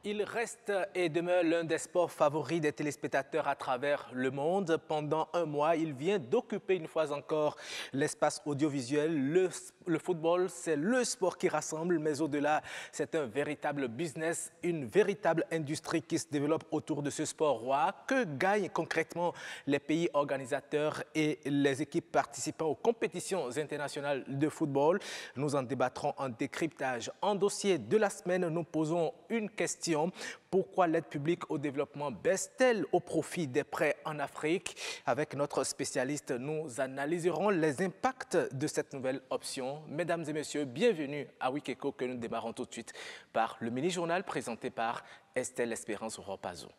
Il reste et demeure l'un des sports favoris des téléspectateurs à travers le monde. Pendant un mois, il vient d'occuper une fois encore l'espace audiovisuel. Le football, c'est le sport qui rassemble, mais au-delà, c'est un véritable business, une véritable industrie qui se développe autour de ce sport roi. Que gagnent concrètement les pays organisateurs et les équipes participant aux compétitions internationales de football? Nous en débattrons en décryptage. En dossier de la semaine, nous posons une question. Pourquoi l'aide publique au développement baisse-t-elle au profit des prêts en Afrique? Avec notre spécialiste, nous analyserons les impacts de cette nouvelle option. Mesdames et messieurs, bienvenue à Wikeko que nous démarrons tout de suite par le mini-journal présenté par Estelle Espérance Ropazo.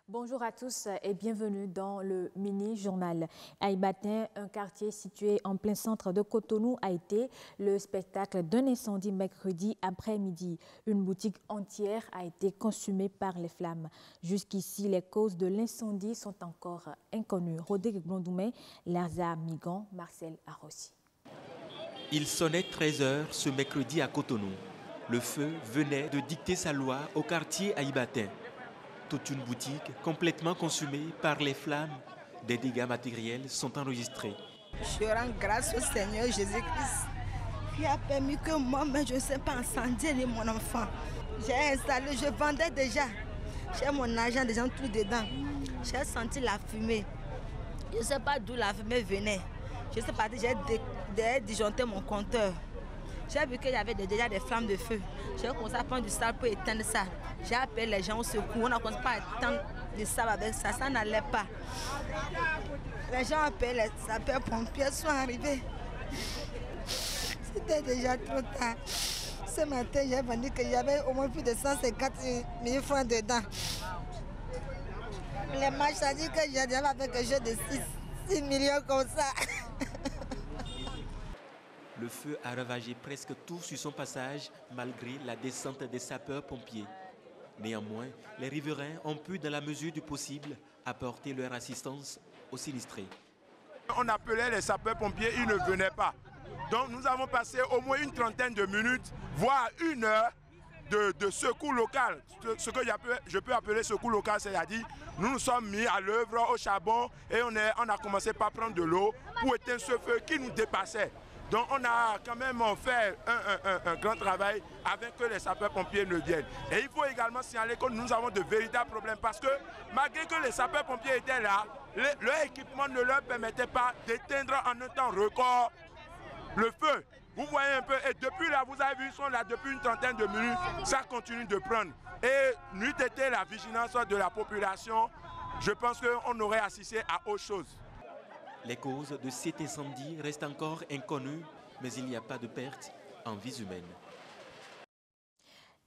Bonjour à tous et bienvenue dans le mini-journal. À Ibaten, un quartier situé en plein centre de Cotonou, a été le spectacle d'un incendie mercredi après-midi. Une boutique entière a été consumée par les flammes. Jusqu'ici, les causes de l'incendie sont encore inconnues. Rodrigue Blondoumé, Larza Migan, Marcel Arrossi. Il sonnait 13 h ce mercredi à Cotonou. Le feu venait de dicter sa loi au quartier à Ibaten. Toute une boutique complètement consumée par les flammes. Des dégâts matériels sont enregistrés. Je rends grâce au Seigneur Jésus-Christ qui a permis que moi-même je ne sais pas incendier ni mon enfant. J'ai installé, je vendais déjà. J'ai mon argent déjà tout dedans. J'ai senti la fumée. Je ne sais pas d'où la fumée venait. Je sais pas, j'ai disjoncté mon compteur. J'ai vu qu'il y avait déjà des flammes de feu. J'ai commencé à prendre du sable pour éteindre ça. J'ai appelé les gens au secours. On a commencé à éteindre du sable avec ça. Ça n'allait pas. Les gens appellent les sapeurs-pompiers, sont arrivés. C'était déjà trop tard. Ce matin, j'ai vendu qu'il y avait au moins plus de 150 000 francs dedans. Les marchandises que j'ai déjà avec un jeu de 6 millions comme ça. Le feu a ravagé presque tout sur son passage malgré la descente des sapeurs-pompiers. Néanmoins, les riverains ont pu, dans la mesure du possible, apporter leur assistance aux sinistrés. On appelait les sapeurs-pompiers, ils ne venaient pas. Donc nous avons passé au moins une trentaine de minutes, voire 1 heure de secours local. Ce que je peux appeler secours local, c'est-à-dire nous nous sommes mis à l'œuvre au charbon et on a commencé par prendre de l'eau pour éteindre ce feu qui nous dépassait. Donc on a quand même fait un grand travail avant que les sapeurs-pompiers ne viennent. Et il faut également signaler que nous avons de véritables problèmes parce que malgré que les sapeurs-pompiers étaient là, leur équipement ne leur permettait pas d'éteindre en un temps record le feu. Vous voyez un peu, et depuis là, vous avez vu, ils sont là depuis une trentaine de minutes, ça continue de prendre. Et n'eût été la vigilance de la population, je pense qu'on aurait assisté à autre chose. Les causes de cet incendie restent encore inconnues, mais il n'y a pas de perte en vies humaines.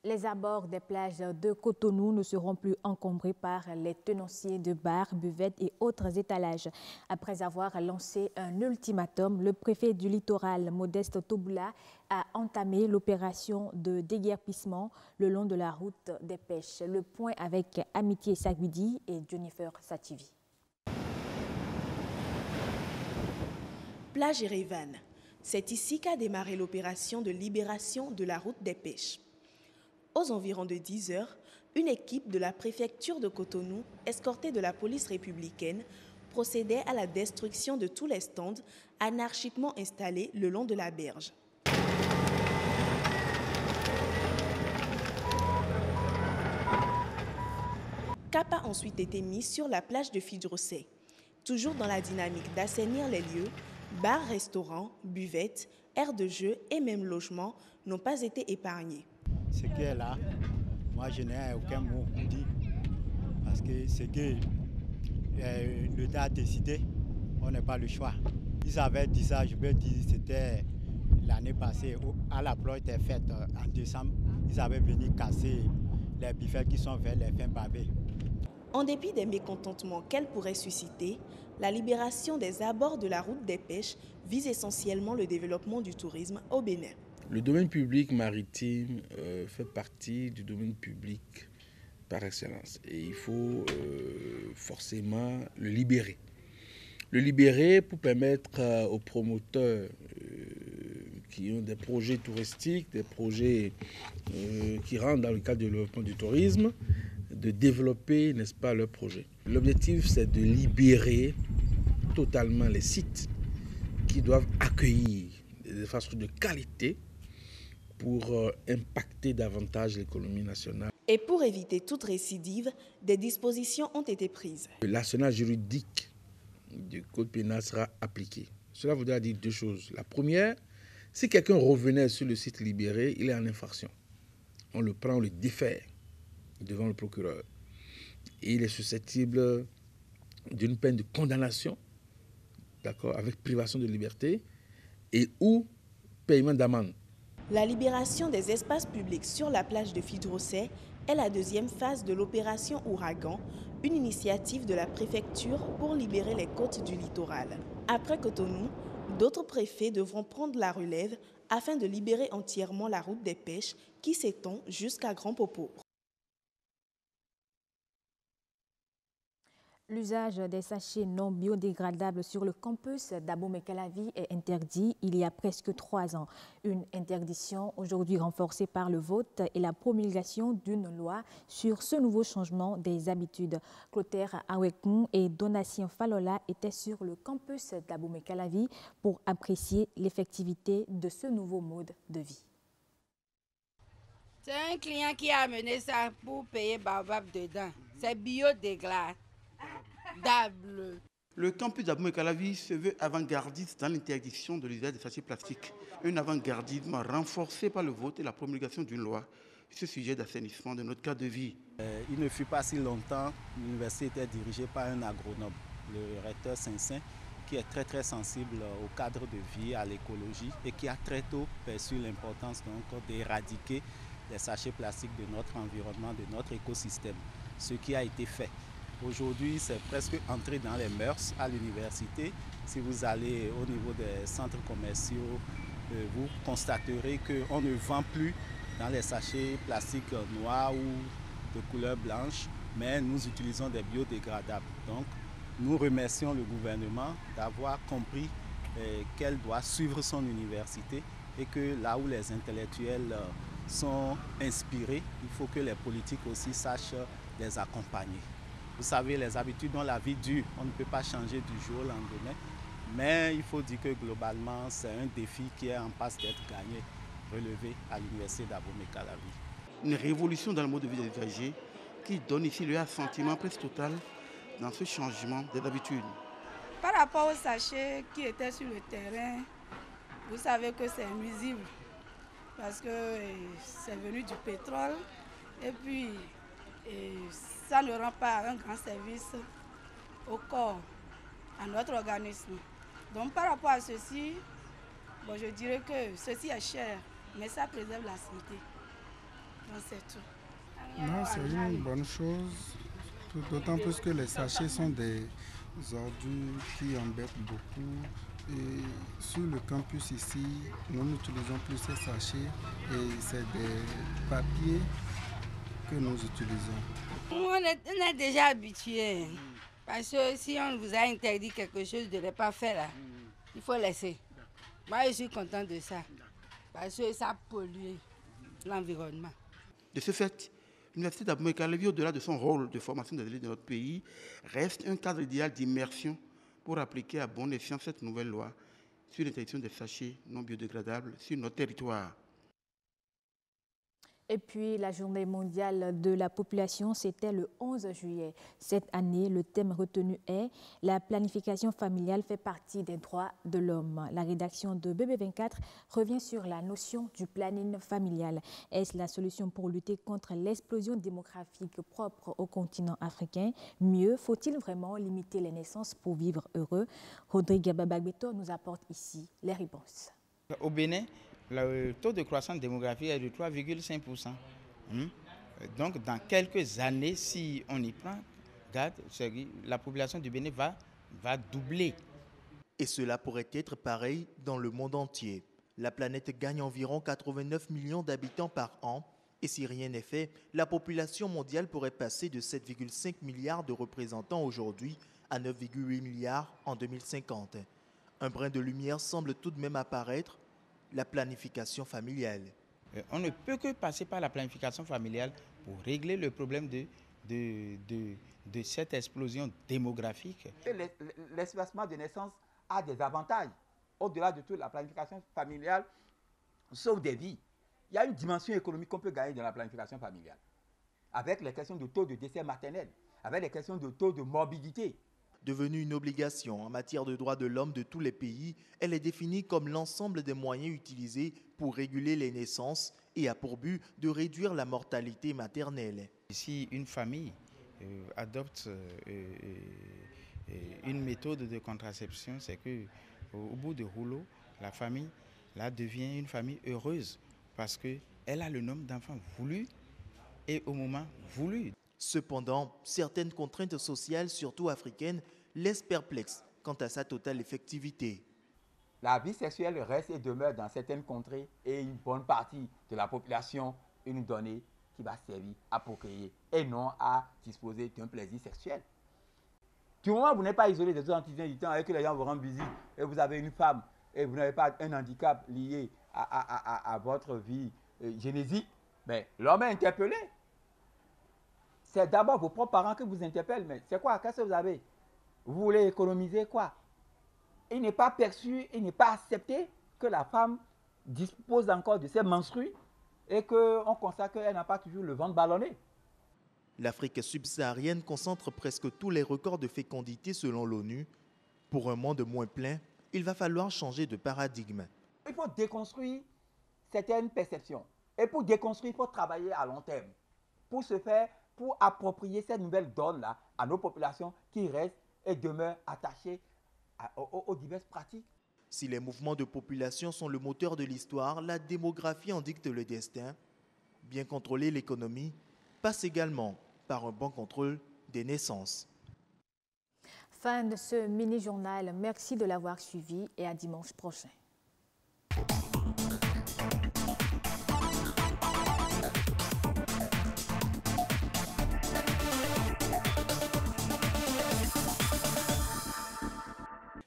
Les abords des plages de Cotonou ne seront plus encombrés par les tenanciers de bars, buvettes et autres étalages. Après avoir lancé un ultimatum, le préfet du littoral, Modeste Toboula, a entamé l'opération de déguerpissement le long de la route des pêches. Le point avec Amitié Sagudi et Jennifer Sativi. Plage Erevan. C'est ici qu'a démarré l'opération de libération de la route des pêches. Aux environs de 10 heures, une équipe de la préfecture de Cotonou, escortée de la police républicaine, procédait à la destruction de tous les stands anarchiquement installés le long de la berge. Cap a ensuite été mis sur la plage de Fidrosset. Toujours dans la dynamique d'assainir les lieux, bars, restaurants, buvettes, aires de jeu et même logements n'ont pas été épargnés. Ce qui est là, moi je n'ai aucun mot pour dire. Parce que ce que l'État a décidé, on n'a pas le choix. Ils avaient dit ça, je peux dire, c'était L'année passée, à la ploie était faite en décembre, ils avaient venu casser les buffets qui sont vers les fins pavés. En dépit des mécontentements qu'elle pourrait susciter, la libération des abords de la route des pêches vise essentiellement le développement du tourisme au Bénin. Le domaine public maritime fait partie du domaine public par excellence et il faut forcément le libérer. Le libérer pour permettre aux promoteurs qui ont des projets touristiques, des projets qui rentrent dans le cadre du développement du tourisme, de développer, n'est-ce pas, leurs projets. L'objectif, c'est de libérer totalement les sites qui doivent accueillir des infrastructures de qualité pour impacter davantage l'économie nationale. Et pour éviter toute récidive, des dispositions ont été prises. L'arsenal juridique du code pénal sera appliqué. Cela voudra dire deux choses. La première, si quelqu'un revenait sur le site libéré, il est en infraction. On le prend, on le défère devant le procureur. Et il est susceptible d'une peine de condamnation, d'accord, avec privation de liberté et ou paiement d'amende. La libération des espaces publics sur la plage de Fidrosset est la deuxième phase de l'opération Ouragan, une initiative de la préfecture pour libérer les côtes du littoral. Après Cotonou, d'autres préfets devront prendre la relève afin de libérer entièrement la route des pêches qui s'étend jusqu'à Grand Popo. L'usage des sachets non biodégradables sur le campus d'Abomey-Calavi est interdit il y a presque 3 ans. Une interdiction aujourd'hui renforcée par le vote et la promulgation d'une loi sur ce nouveau changement des habitudes. Clotaire Awekun et Donatien Falola étaient sur le campus d'Abomey-Calavi pour apprécier l'effectivité de ce nouveau mode de vie. C'est un client qui a amené ça pour payer Baobab dedans. C'est biodégradable. Le campus d'Abomey-Calavi se veut avant-gardiste dans l'interdiction de l'usage des sachets plastiques. Un avant-gardisme renforcé par le vote et la promulgation d'une loi sur ce sujet d'assainissement de notre cadre de vie. Il ne fut pas si longtemps, l'université était dirigée par un agronome, le recteur Saint-Saint, qui est très sensible au cadre de vie, à l'écologie et qui a très tôt perçu l'importance donc d'éradiquer les sachets plastiques de notre environnement, de notre écosystème, ce qui a été fait. Aujourd'hui, c'est presque entré dans les mœurs à l'université. Si vous allez au niveau des centres commerciaux, vous constaterez qu'on ne vend plus dans les sachets plastiques noirs ou de couleur blanche, mais nous utilisons des biodégradables. Donc, nous remercions le gouvernement d'avoir compris qu'elle doit suivre son université et que là où les intellectuels sont inspirés, il faut que les politiques aussi sachent les accompagner. Vous savez, les habitudes dans la vie dure, on ne peut pas changer du jour au lendemain, mais il faut dire que globalement, c'est un défi qui est en passe d'être gagné, relevé à l'université d'Abomey-Calavi. Une révolution dans le mode de vie des usagers qui donne ici le assentiment presque total dans ce changement des habitudes. Par rapport aux sachets qui étaient sur le terrain, vous savez que c'est nuisible parce que c'est venu du pétrole et puis ça ne rend pas un grand service au corps, à notre organisme. Donc par rapport à ceci, bon, je dirais que ceci est cher, mais ça préserve la santé. Donc c'est tout. Non, c'est une bonne chose, d'autant plus que les sachets sont des ordures qui embêtent beaucoup. Et sur le campus ici, nous n'utilisons plus ces sachets et c'est des papiers que nous utilisons. On est déjà habitués, parce que si on vous a interdit quelque chose de ne pas faire, là, il faut laisser. Moi, je suis content de ça, parce que ça pollue l'environnement. De ce fait, l'université d'Abomey-Calavi, au-delà de son rôle de formation des élèves de notre pays, reste un cadre idéal d'immersion pour appliquer à bon escient cette nouvelle loi sur l'interdiction des sachets non biodégradables sur notre territoire. Et puis, la journée mondiale de la population, c'était le 11 juillet. Cette année, le thème retenu est « La planification familiale fait partie des droits de l'homme ». La rédaction de BB24 revient sur la notion du planning familial. Est-ce la solution pour lutter contre l'explosion démographique propre au continent africain? Mieux, faut-il vraiment limiter les naissances pour vivre heureux? Rodrigue Babagbeto nous apporte ici les réponses. Au Bénin, le taux de croissance démographique est de 3,5%. Donc, dans quelques années, si on y prend garde, la population du Bénin va doubler. Et cela pourrait être pareil dans le monde entier. La planète gagne environ 89 millions d'habitants par an. Et si rien n'est fait, la population mondiale pourrait passer de 7,5 milliards de représentants aujourd'hui à 9,8 milliards en 2050. Un brin de lumière semble tout de même apparaître, la planification familiale. On ne peut que passer par la planification familiale pour régler le problème de cette explosion démographique. L'espacement de naissance a des avantages. Au-delà de tout, la planification familiale sauve des vies. Il y a une dimension économique qu'on peut gagner dans la planification familiale, avec les questions de taux de décès maternel, avec les questions de taux de morbidité. Devenue une obligation en matière de droits de l'homme de tous les pays, elle est définie comme l'ensemble des moyens utilisés pour réguler les naissances et a pour but de réduire la mortalité maternelle. Si une famille adopte une méthode de contraception, c'est qu'au bout de rouleau, la famille là, devient une famille heureuse parce qu'elle a le nombre d'enfants voulus et au moment voulu. Cependant, certaines contraintes sociales, surtout africaines, laissent perplexe quant à sa totale effectivité. La vie sexuelle reste et demeure dans certaines contrées et une bonne partie de la population une donnée qui va servir à procréer et non à disposer d'un plaisir sexuel. Du moment où vous n'êtes pas isolé des autres entités du temps et que les gens vous rendent visite et vous avez une femme et vous n'avez pas un handicap lié à votre vie génésique, ben, l'homme est interpellé. C'est d'abord vos propres parents que vous interpellent. Mais c'est quoi? Qu'est-ce que vous avez? Vous voulez économiser quoi? Il n'est pas perçu, il n'est pas accepté que la femme dispose encore de ses menstrues et qu'on constate qu'elle n'a pas toujours le ventre ballonné. L'Afrique subsaharienne concentre presque tous les records de fécondité selon l'ONU. Pour un monde moins plein, il va falloir changer de paradigme. Il faut déconstruire certaines perceptions. Et pour déconstruire, il faut travailler à long terme. Pour ce faire, pour approprier cette nouvelle donne-là à nos populations qui restent et demeurent attachées aux diverses pratiques. Si les mouvements de population sont le moteur de l'histoire, la démographie en dicte le destin. Bien contrôler l'économie passe également par un bon contrôle des naissances. Fin de ce mini-journal. Merci de l'avoir suivi et à dimanche prochain.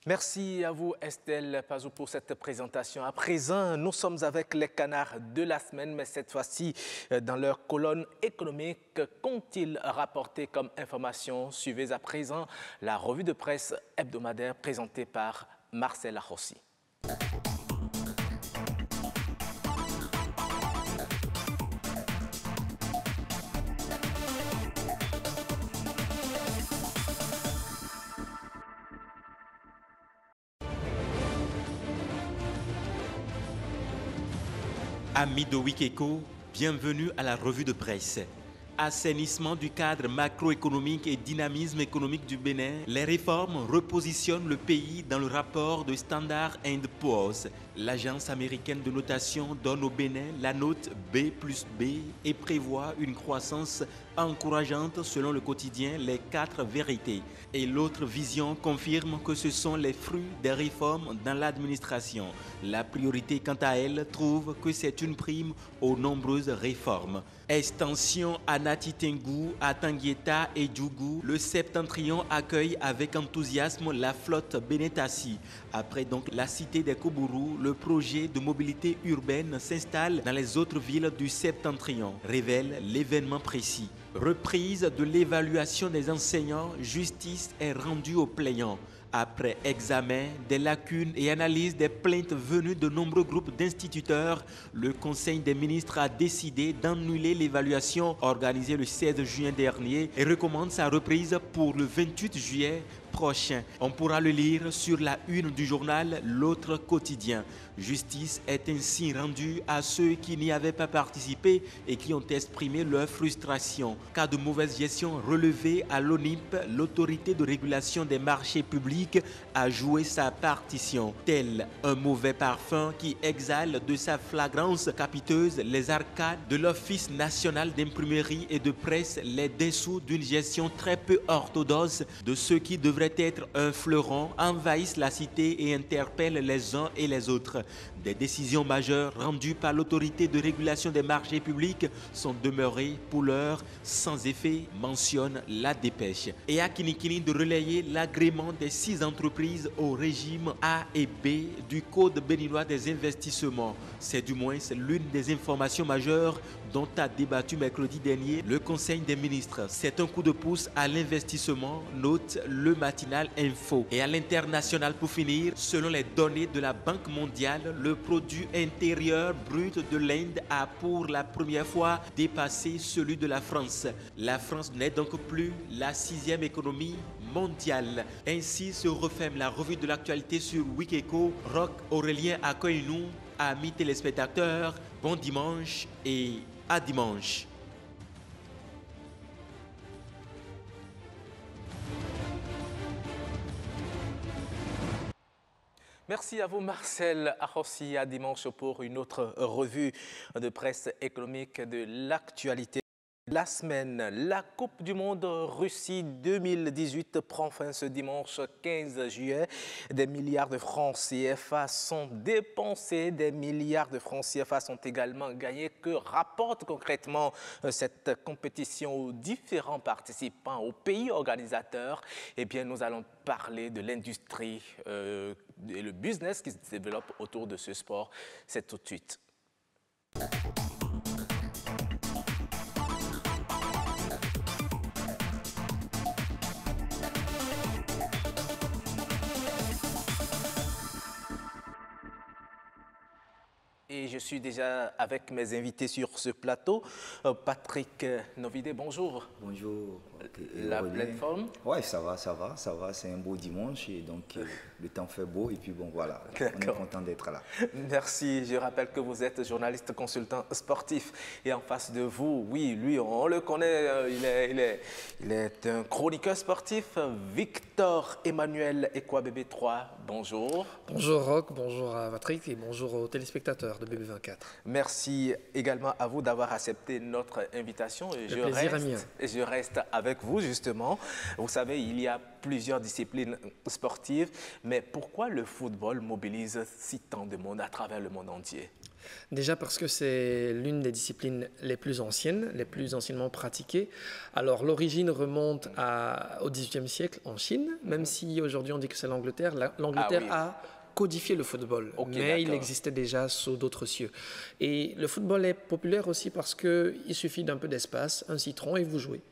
Merci à vous Estelle Pazou pour cette présentation. À présent, nous sommes avec les canards de la semaine, mais cette fois-ci dans leur colonne économique. Qu'ont-ils rapporté comme information? Suivez à présent la revue de presse hebdomadaire présentée par Marcel Arrossi. Amis de Wikeko, bienvenue à la revue de presse. Assainissement du cadre macroéconomique et dynamisme économique du Bénin, les réformes repositionnent le pays dans le rapport de Standard & Poor's. L'agence américaine de notation donne au Bénin la note B+B et prévoit une croissance encourageante selon le quotidien Les 4 vérités. Et l'autre vision confirme que ce sont les fruits des réformes dans l'administration. La priorité, quant à elle, trouve que c'est une prime aux nombreuses réformes. Extension à Nati Tengu, à Tanguieta et Djougou, le Septentrion accueille avec enthousiasme la flotte Benetassi. Après donc la cité des Koubourou, le projet de mobilité urbaine s'installe dans les autres villes du Septentrion, révèle l'événement précis. Reprise de l'évaluation des enseignants, justice est rendue aux plaignants. Après examen des lacunes et analyse des plaintes venues de nombreux groupes d'instituteurs, le Conseil des ministres a décidé d'annuler l'évaluation organisée le 16 juin dernier et recommande sa reprise pour le 28 juillet prochain. On pourra le lire sur la une du journal L'Autre Quotidien. Justice est ainsi rendue à ceux qui n'y avaient pas participé et qui ont exprimé leur frustration. Cas de mauvaise gestion relevé à l'ONIP, l'autorité de régulation des marchés publics a joué sa partition. Tel un mauvais parfum qui exhale de sa flagrance capiteuse les arcades de l'Office national d'imprimerie et de presse, les dessous d'une gestion très peu orthodoxe de ce qui devrait être un fleuron, envahissent la cité et interpellent les uns et les autres. Des décisions majeures rendues par l'autorité de régulation des marchés publics sont demeurées pour l'heure sans effet, mentionne la dépêche. Et à Kinikini de relayer l'agrément des 6 entreprises au régime A et B du Code béninois des investissements. C'est du moins l'une des informations majeures dont a débattu mercredi dernier le Conseil des ministres. C'est un coup de pouce à l'investissement, note le matinal Info. Et à l'international pour finir, selon les données de la Banque mondiale, le produit intérieur brut de l'Inde a pour la première fois dépassé celui de la France. La France n'est donc plus la 6e économie mondiale. Ainsi se referme la revue de l'actualité sur Wikeco. Roch Aurélien accueille-nous, amis téléspectateurs. Bon dimanche et à dimanche. Merci à vous Marcel Arrossi, à dimanche pour une autre revue de presse économique de l'actualité. La semaine, la Coupe du Monde Russie 2018 prend fin ce dimanche 15 juillet. Des milliards de francs CFA sont dépensés, des milliards de francs CFA sont également gagnés. Que rapporte concrètement cette compétition aux différents participants, aux pays organisateurs? Eh bien, nous allons parler de l'industrie et le business qui se développe autour de ce sport. C'est tout de suite. Et je suis déjà avec mes invités sur ce plateau. Patrick Novidé, bonjour. Bonjour. La pleine forme? Oui, ça va. C'est un beau dimanche et donc le temps fait beau et puis bon voilà, on est content d'être là. Merci. Je rappelle que vous êtes journaliste consultant sportif et en face de vous, oui, lui, on le connaît, il est un chroniqueur sportif, Victor Emmanuel Ekwabebe 3. Bonjour. Bonjour Roch, bonjour à Patrick et bonjour aux téléspectateurs de BB24. Merci également à vous d'avoir accepté notre invitation. Et je reste avec vous justement. Vous savez, il y a plusieurs disciplines sportives, mais pourquoi le football mobilise si tant de monde à travers le monde entier? Déjà parce que c'est l'une des disciplines les plus anciennes, les plus anciennement pratiquées. Alors l'origine remonte au XVIIIe siècle en Chine, même si aujourd'hui on dit que c'est l'Angleterre. L'Angleterre a codifié le football, mais il existait déjà sous d'autres cieux. Et le football est populaire aussi parce qu'il suffit d'un peu d'espace, un citron et vous jouez.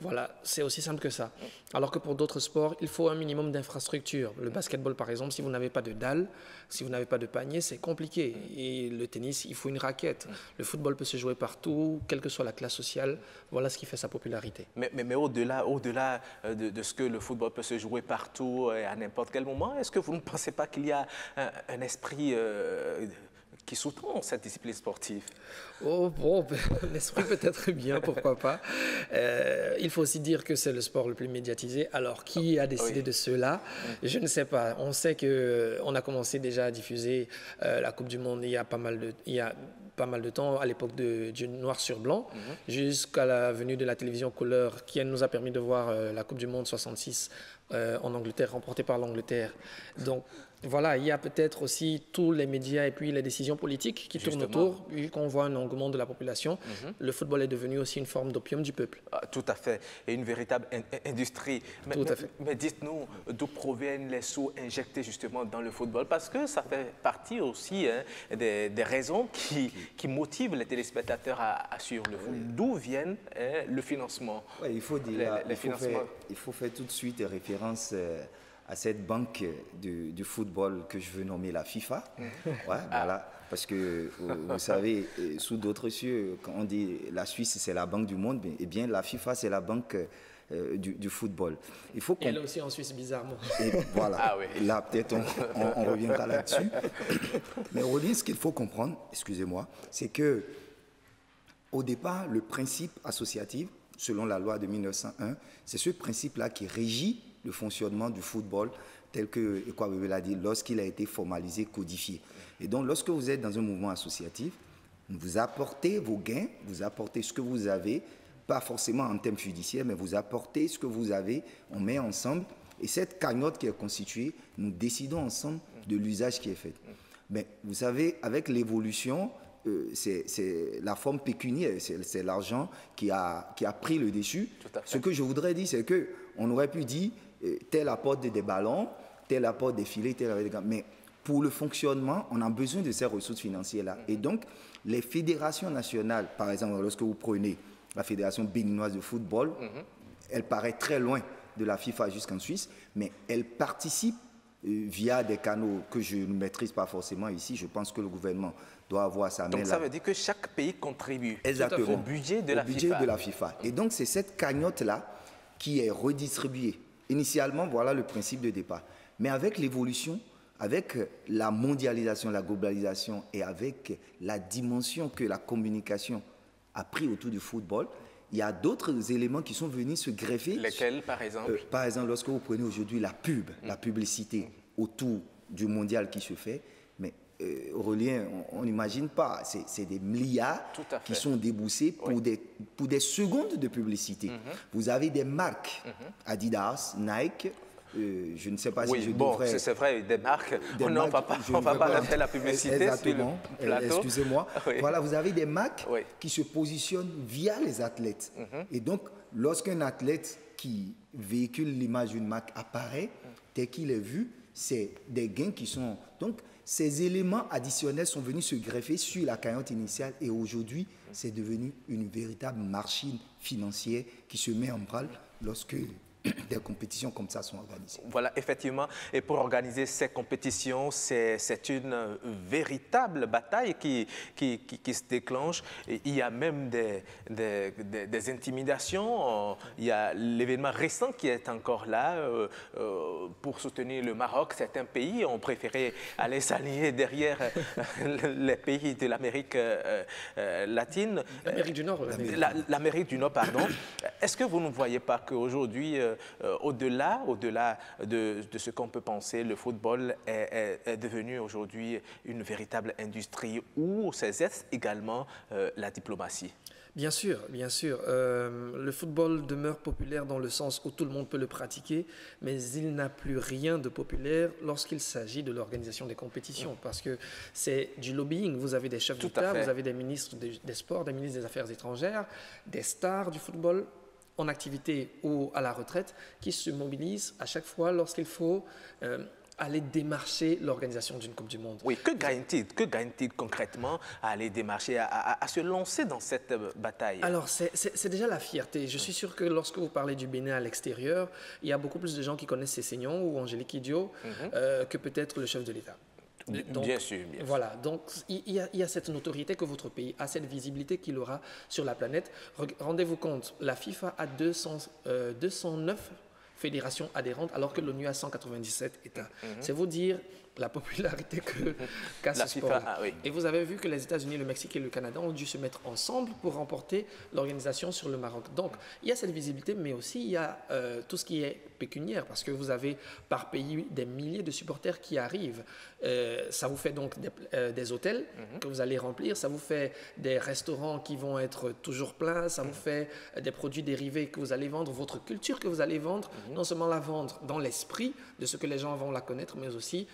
Voilà, c'est aussi simple que ça. Alors que pour d'autres sports, il faut un minimum d'infrastructure. Le basketball, par exemple, si vous n'avez pas de dalle, si vous n'avez pas de panier, c'est compliqué. Et le tennis, il faut une raquette. Le football peut se jouer partout, quelle que soit la classe sociale. Voilà ce qui fait sa popularité. Mais au-delà de ce que le football peut se jouer partout et à n'importe quel moment, est-ce que vous ne pensez pas qu'il y a un esprit qui sous-tend cette discipline sportive? Oh bon, l'esprit peut-être bien, pourquoi pas. Il faut aussi dire que c'est le sport le plus médiatisé. Alors, qui a décidé de cela? Je ne sais pas. On sait qu'on a commencé déjà à diffuser la Coupe du Monde il y a pas mal de temps, à l'époque du noir sur blanc, jusqu'à la venue de la télévision couleur qui nous a permis de voir la Coupe du Monde 66 en Angleterre, remportée par l'Angleterre. Donc, voilà, il y a peut-être aussi tous les médias et puis les décisions politiques qui tournent autour, vu qu'on voit un engouement de la population. Le football est devenu aussi une forme d'opium du peuple. Tout à fait, et une véritable industrie. Mais dites-nous, d'où proviennent les sous injectés justement dans le football? Parce que ça fait partie aussi des raisons qui motivent les téléspectateurs à suivre le foot. D'où viennent le financement? Il faut faire tout de suite référence à cette banque du football que je veux nommer la FIFA. Voilà, parce que vous savez, sous d'autres cieux, quand on dit la Suisse c'est la banque du monde, eh bien la FIFA c'est la banque du football. Et elle est aussi en Suisse, bizarrement. Et voilà, ah oui. Là peut-être on reviendra là-dessus. Mais Aurélien, ce qu'il faut comprendre, excusez-moi, c'est que au départ, le principe associatif, selon la loi de 1901, c'est ce principe-là qui régit le fonctionnement du football tel que Ekwabebe l'a dit, lorsqu'il a été formalisé, codifié. Et donc, lorsque vous êtes dans un mouvement associatif, vous apportez vos gains, vous apportez ce que vous avez, pas forcément en termes judiciaires, mais vous apportez ce que vous avez, on met ensemble, et cette cagnotte qui est constituée, nous décidons ensemble de l'usage qui est fait. Mais vous savez, avec l'évolution, c'est la forme pécuniaire, c'est l'argent qui a pris le dessus. Ce que je voudrais dire, c'est qu'on aurait pu dire, tel apporte des ballons, tel apporte des filets, tel apporte des gants. Mais pour le fonctionnement, on a besoin de ces ressources financières-là. Et donc, les fédérations nationales, par exemple, lorsque vous prenez la Fédération béninoise de football, elle paraît très loin de la FIFA jusqu'en Suisse, mais elle participe via des canaux que je ne maîtrise pas forcément ici. Je pense que le gouvernement doit avoir sa main là. Donc ça veut dire que chaque pays contribue exactement au budget de la FIFA. Et donc c'est cette cagnotte-là qui est redistribuée. Initialement, voilà le principe de départ. Mais avec l'évolution, avec la mondialisation, la globalisation et avec la dimension que la communication a pris autour du football, il y a d'autres éléments qui sont venus se greffer. Lesquels, par exemple? Par exemple, lorsque vous prenez aujourd'hui la pub, la publicité autour du mondial qui se fait, mais Aurélien, on n'imagine pas, c'est des milliards qui sont déboursés pour des secondes de publicité. Vous avez des marques, Adidas, Nike, je ne sais pas si je devrais... c'est vrai, des marques, on ne va pas faire la publicité. Exactement, excusez-moi. Oui. Voilà, vous avez des marques qui se positionnent via les athlètes. Et donc, lorsqu'un athlète qui véhicule l'image d'une marque apparaît, tel qu'il est vu, c'est des gains qui sont... Donc, ces éléments additionnels sont venus se greffer sur la cagnotte initiale et aujourd'hui, c'est devenu une véritable machine financière qui se met en branle lorsque des compétitions comme ça sont organisées. Voilà, effectivement. Et pour organiser ces compétitions, c'est une véritable bataille qui se déclenche. Et il y a même des intimidations. Il y a l'événement récent qui est encore là pour soutenir le Maroc. Certains pays ont préféré aller s'aligner derrière les pays de l'Amérique latine. L'Amérique du Nord. L'Amérique du Nord, pardon. Est-ce que vous ne voyez pas qu'aujourd'hui, au-delà de ce qu'on peut penser, le football est devenu aujourd'hui une véritable industrie où s'exerce également la diplomatie? Bien sûr, bien sûr. Le football demeure populaire dans le sens où tout le monde peut le pratiquer, mais il n'a plus rien de populaire lorsqu'il s'agit de l'organisation des compétitions, parce que c'est du lobbying. Vous avez des chefs d'État, vous avez des ministres des Sports, des ministres des Affaires étrangères, des stars du football en activité ou à la retraite qui se mobilisent à chaque fois lorsqu'il faut aller démarcher l'organisation d'une Coupe du Monde. Oui, que gagne-t-il concrètement à aller démarcher, à se lancer dans cette bataille? Alors, c'est déjà la fierté. Je suis sûr que lorsque vous parlez du Bénin à l'extérieur, il y a beaucoup plus de gens qui connaissent Cessignon ou Angélique Kidjo que peut-être le chef de l'État. Donc, bien sûr. Voilà, donc il y a cette notoriété que votre pays a, cette visibilité qu'il aura sur la planète. Rendez-vous compte, la FIFA a 209 fédérations adhérentes alors que l'ONU a 197 États. C'est vous dire la popularité qu'a ce sport. Et vous avez vu que les États-Unis, le Mexique et le Canada ont dû se mettre ensemble pour remporter l'organisation sur le Maroc. Donc, il y a cette visibilité, mais aussi il y a tout ce qui est pécuniaire, parce que vous avez par pays des milliers de supporters qui arrivent. Ça vous fait donc des hôtels que vous allez remplir, ça vous fait des restaurants qui vont être toujours pleins, ça vous fait des produits dérivés que vous allez vendre, votre culture que vous allez vendre, non seulement la vendre dans l'esprit de ce que les gens vont la connaître, mais aussi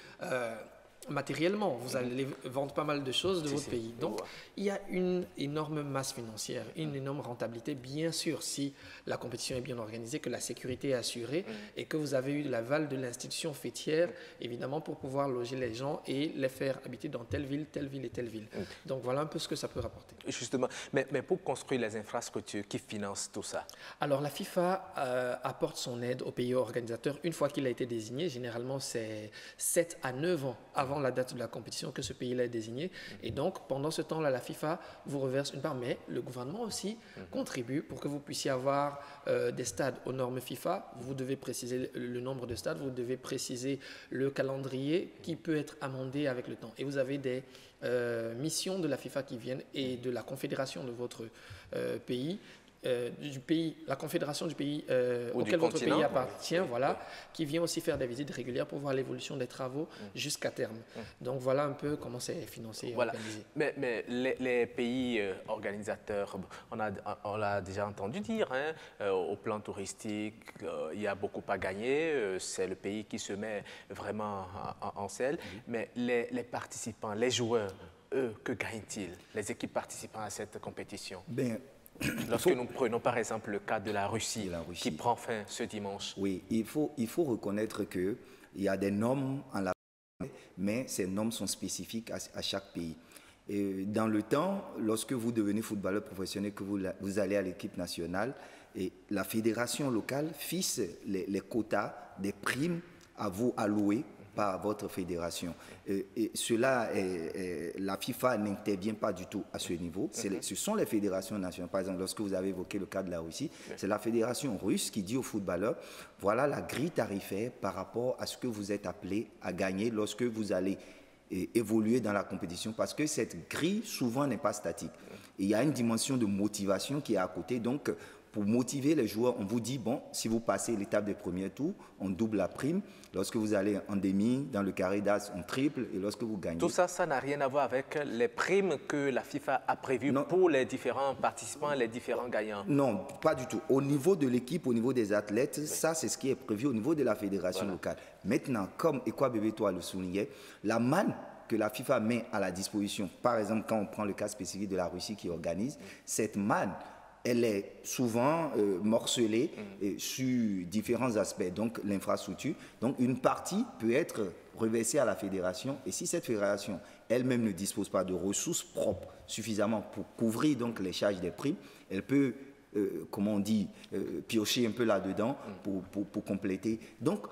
matériellement, vous allez vendre pas mal de choses de votre pays. Donc, il y a une énorme masse financière, une énorme rentabilité, bien sûr, si la compétition est bien organisée, que la sécurité est assurée et que vous avez eu l'aval de l'institution fêtière, évidemment, pour pouvoir loger les gens et les faire habiter dans telle ville et telle ville. Donc, voilà un peu ce que ça peut rapporter. Justement, mais pour construire les infrastructures, qui finance tout ça? Alors, la FIFA apporte son aide au pays organisateur une fois qu'il a été désigné. Généralement, c'est 7 à 9 ans avant avant la date de la compétition que ce pays-là est désigné. Et donc, pendant ce temps-là, la FIFA vous reverse une part, mais le gouvernement aussi contribue pour que vous puissiez avoir des stades aux normes FIFA. Vous devez préciser le nombre de stades, vous devez préciser le calendrier qui peut être amendé avec le temps. Et vous avez des missions de la FIFA qui viennent et de la confédération de votre pays, la confédération du pays auquel votre pays appartient, voilà, qui vient aussi faire des visites régulières pour voir l'évolution des travaux jusqu'à terme. Donc voilà un peu comment c'est financé et organisé. Mais les pays organisateurs, on l'a déjà entendu dire, hein, au plan touristique, il y a beaucoup à gagner, c'est le pays qui se met vraiment en selle, mais les participants, les joueurs, eux, que gagnent-ils, les équipes participant à cette compétition? Lorsque nous prenons par exemple le cas de la Russie, qui prend fin ce dimanche. Oui, il faut reconnaître qu'il y a des normes en la mais ces normes sont spécifiques à chaque pays. Et dans le temps, lorsque vous devenez footballeur professionnel, que vous allez à l'équipe nationale, et la fédération locale fixe les quotas des primes à vous allouer par votre fédération. Et cela, la FIFA n'intervient pas du tout à ce niveau. Ce sont les fédérations nationales. Par exemple, lorsque vous avez évoqué le cas de la Russie, c'est la fédération russe qui dit aux footballeurs, voilà la grille tarifaire par rapport à ce que vous êtes appelé à gagner lorsque vous allez évoluer dans la compétition, parce que cette grille, souvent, n'est pas statique. Et il y a une dimension de motivation qui est à côté. Donc, pour motiver les joueurs, on vous dit, bon, si vous passez l'étape des premiers tours, on double la prime. Lorsque vous allez en demi, dans le carré d'as, on triple. Et lorsque vous gagnez... Tout ça, ça n'a rien à voir avec les primes que la FIFA a prévues pour les différents participants, les différents gagnants? Non, pas du tout. Au niveau de l'équipe, au niveau des athlètes, ça, c'est ce qui est prévu au niveau de la fédération locale. Maintenant, comme Ekwa Bébé toi le soulignait, la manne que la FIFA met à la disposition, par exemple, quand on prend le cas spécifique de la Russie qui organise, cette manne, elle est souvent morcelée sur différents aspects, donc l'infrastructure. Donc une partie peut être reversée à la fédération, et si cette fédération elle-même ne dispose pas de ressources propres suffisamment pour couvrir donc les charges des primes, elle peut, comment on dit, piocher un peu là-dedans pour compléter. Donc